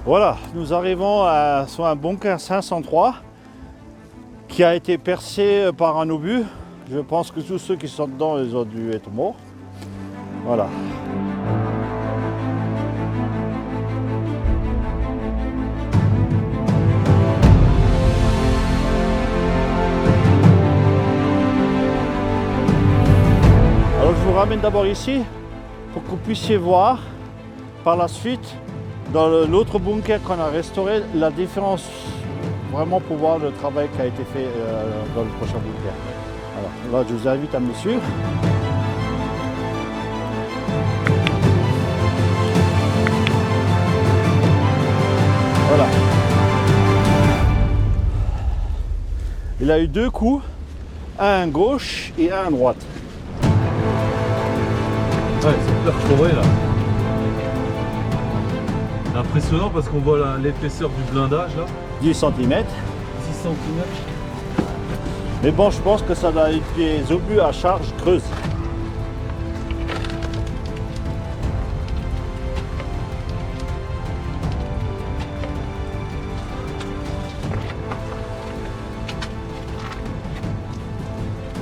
Voilà, nous arrivons sur un bunker 503 qui a été percé par un obus. Je pense que tous ceux qui sont dedans, ils ont dû être morts. Voilà. Alors je vous ramène d'abord ici pour que vous puissiez voir par la suite dans l'autre bunker qu'on a restauré la différence vraiment pour voir le travail qui a été fait dans le prochain bunker. Alors là je vous invite à me suivre. Voilà. Il a eu deux coups, un à gauche et un à droite. Ouais, c'est perforé là. C'est impressionnant parce qu'on voit l'épaisseur du blindage là. 10 cm. 10 cm. Mais bon, je pense que ça a eu des obus à charge creuse.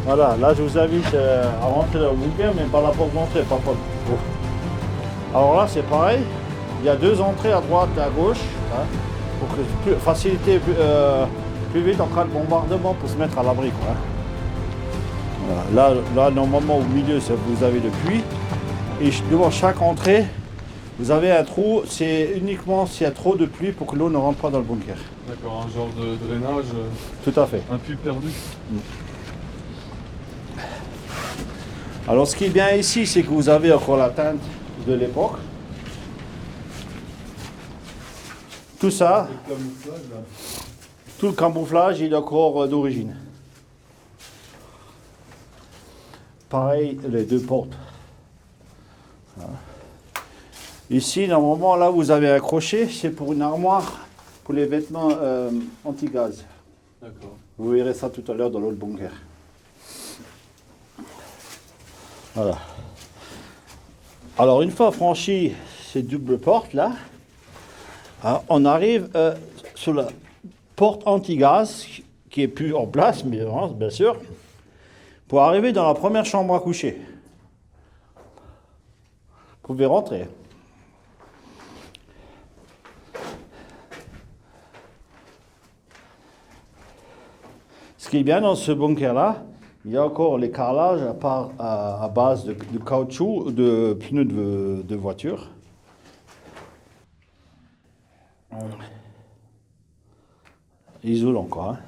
Voilà, là je vous invite à rentrer dans le bunker, mais par la porte d'entrée, pas par le trou. Alors là c'est pareil, il y a deux entrées à droite et à gauche, hein, pour faciliter plus vite en cas de bombardement pour se mettre à l'abri. Hein. Voilà. Là, normalement au milieu vous avez le puits, et devant chaque entrée, vous avez un trou, c'est uniquement s'il y a trop de pluie pour que l'eau ne rentre pas dans le bunker. D'accord, un genre de drainage. Tout à fait. Un puits perdu. Alors ce qui est bien ici, c'est que vous avez encore la teinte de l'époque. Tout ça, Le camouflage là. tout le camouflage, il est encore d'origine. Pareil, les deux portes. Voilà. Ici, normalement, là, vous avez un crochet, c'est pour une armoire, pour les vêtements anti-gaz. D'accord. Vous verrez ça tout à l'heure dans l'autre bunker. Voilà. Alors, une fois franchi ces doubles portes là, on arrive sur la porte anti-gaz qui est plus en place, mais bien sûr, pour arriver dans la première chambre à coucher. Vous pouvez rentrer. Ce qui est bien dans ce bunker là, il y a encore les carrelages à base de caoutchouc, de pneus de voiture. Isolant quoi. Hein.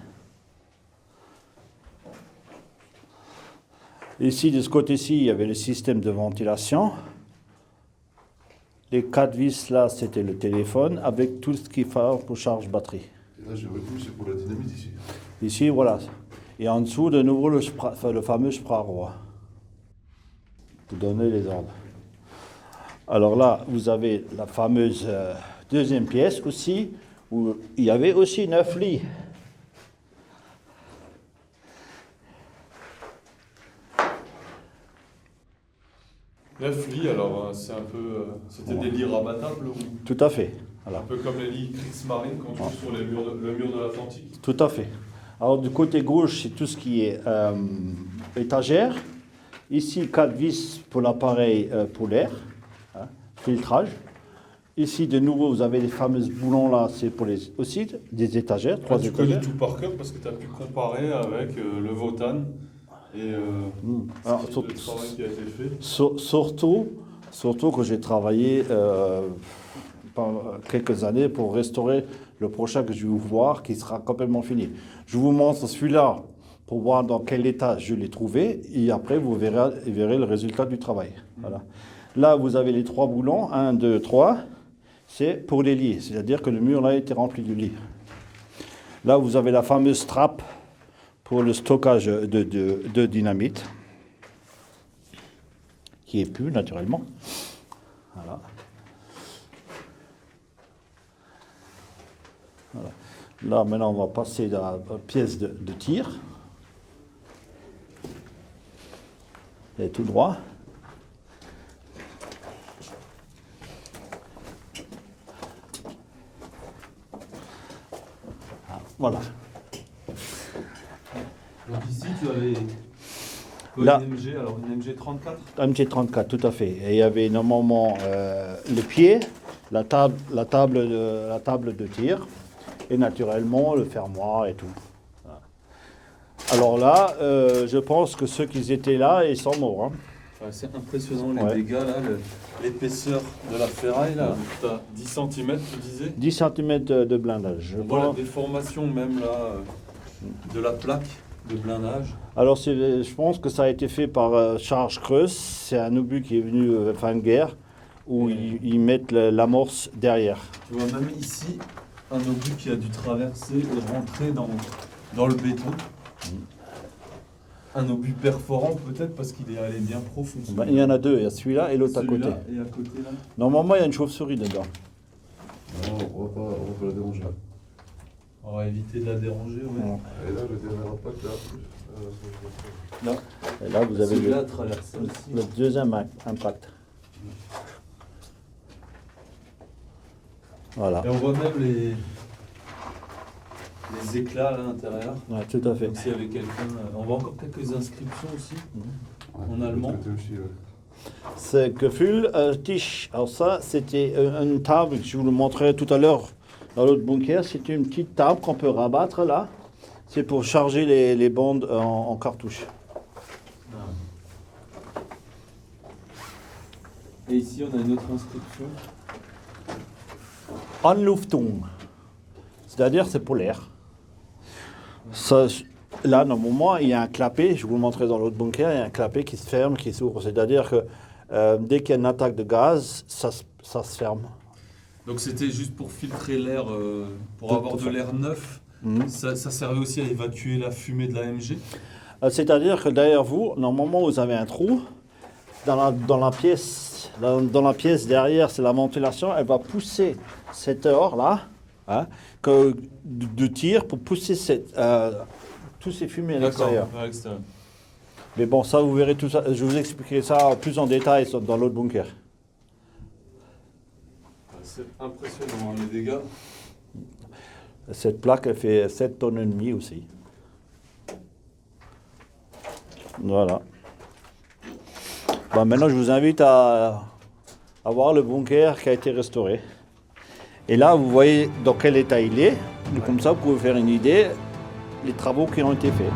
Ici, de ce côté-ci, il y avait le système de ventilation. Les 4 vis là, c'était le téléphone avec tout ce qu'il faut pour charge batterie. Et là, j'ai retenu, c'est pour la dynamite ici. Ici, voilà. Et en dessous, de nouveau, le fameux Sprarroy. Pour donner les ordres. Alors là, vous avez la fameuse deuxième pièce aussi, où il y avait aussi 9 lits. Neuf lits, alors c'est un peu. C'était des lits rabattables ou Tout à fait. Voilà. un peu comme les lits Kriegsmarine qu'on trouve sur le mur de l'Atlantique. Tout à fait. Alors du côté gauche, c'est tout ce qui est étagère. Ici, 4 vis pour l'appareil pour l'air, hein, filtrage. Ici, de nouveau, vous avez les fameux boulons là, c'est pour aussi des étagères, 3 Tu étagères. connais tout par cœur parce que tu as pu comparer avec le Votan et Alors, le travail qui a été fait. Surtout que j'ai travaillé pendant quelques années pour restaurer le prochain que je vais vous voir, qui sera complètement fini. Je vous montre celui-là pour voir dans quel état je l'ai trouvé, et après vous verrez le résultat du travail. Voilà. Là, vous avez les 3 boulons, 1, 2, 3, c'est pour les lits, c'est-à-dire que le mur là a été rempli de lits. Là, vous avez la fameuse trappe pour le stockage de dynamite, qui est pu naturellement. Voilà. Voilà. Là, maintenant, on va passer dans la pièce de tir. Et tout droit. Voilà. Donc ici, tu avais Là. une MG, alors une MG 34. MG34, tout à fait. Et il y avait normalement le pied, la table de tir, et naturellement le fermoir et tout. Voilà. Alors là, je pense que ceux qui étaient là, ils sont morts. Hein. Ouais, c'est impressionnant les Ouais. dégâts là, l'épaisseur de la ferraille là. Tu as 10 cm, tu disais. 10 cm de blindage. Je On voit la pense. déformation même là de la plaque de blindage. Alors je pense que ça a été fait par Charles Creuse. C'est un obus qui est venu fin de guerre, où ils mettent l'amorce derrière. Tu vois même ici un obus qui a dû traverser et rentrer dans le béton. Un obus perforant peut-être parce qu'il est allé bien profond. Ben, il y en a deux, il y a celui-là et l'autre à côté. Celui-là et à côté là. Normalement, il y a une chauve-souris dedans. Non, on va pas la déranger. On va éviter de la déranger. Ouais. Ouais. Et là, le dernier impact, là, Et là, vous avez Celui-là a traversé aussi. le deuxième impact. Voilà. Et on voit même les éclats là, à l'intérieur. Ouais, tout à fait. Comme s'il y avait quelqu'un. On voit encore quelques inscriptions aussi. En allemand. C'est Gefühl Tisch. Alors ça, c'était une table que je vous le montrais tout à l'heure dans l'autre bunker. C'était une petite table qu'on peut rabattre là. C'est pour charger les bandes en cartouche. Et ici, on a une autre inscription. Anluftung. C'est-à-dire, c'est pour l'air. Ça, là, normalement, il y a un clapet. Je vous le montrais dans l'autre bunker. Il y a un clapet qui se ferme, qui s'ouvre. C'est-à-dire que dès qu'il y a une attaque de gaz, ça se ferme. Donc c'était juste pour filtrer l'air, pour Tout avoir à de fait. l'air neuf. Mhm. Ça servait aussi à évacuer la fumée de la MG. C'est-à-dire que derrière vous, normalement, vous avez un trou. Dans la pièce derrière, c'est la ventilation. Elle va pousser cette heure-là hein, de tir pour pousser tous ces fumées à l'extérieur. à l'extérieur. Mais bon, ça, vous verrez tout ça. Je vais vous expliquer ça plus en détail dans l'autre bunker. C'est impressionnant, hein, les dégâts. Cette plaque, elle fait 7 tonnes et demie aussi. Voilà. Bon, maintenant, je vous invite à voir le bunker qui a été restauré. Et là, vous voyez dans quel état il est. Et comme ça, vous pouvez faire une idée des travaux qui ont été faits.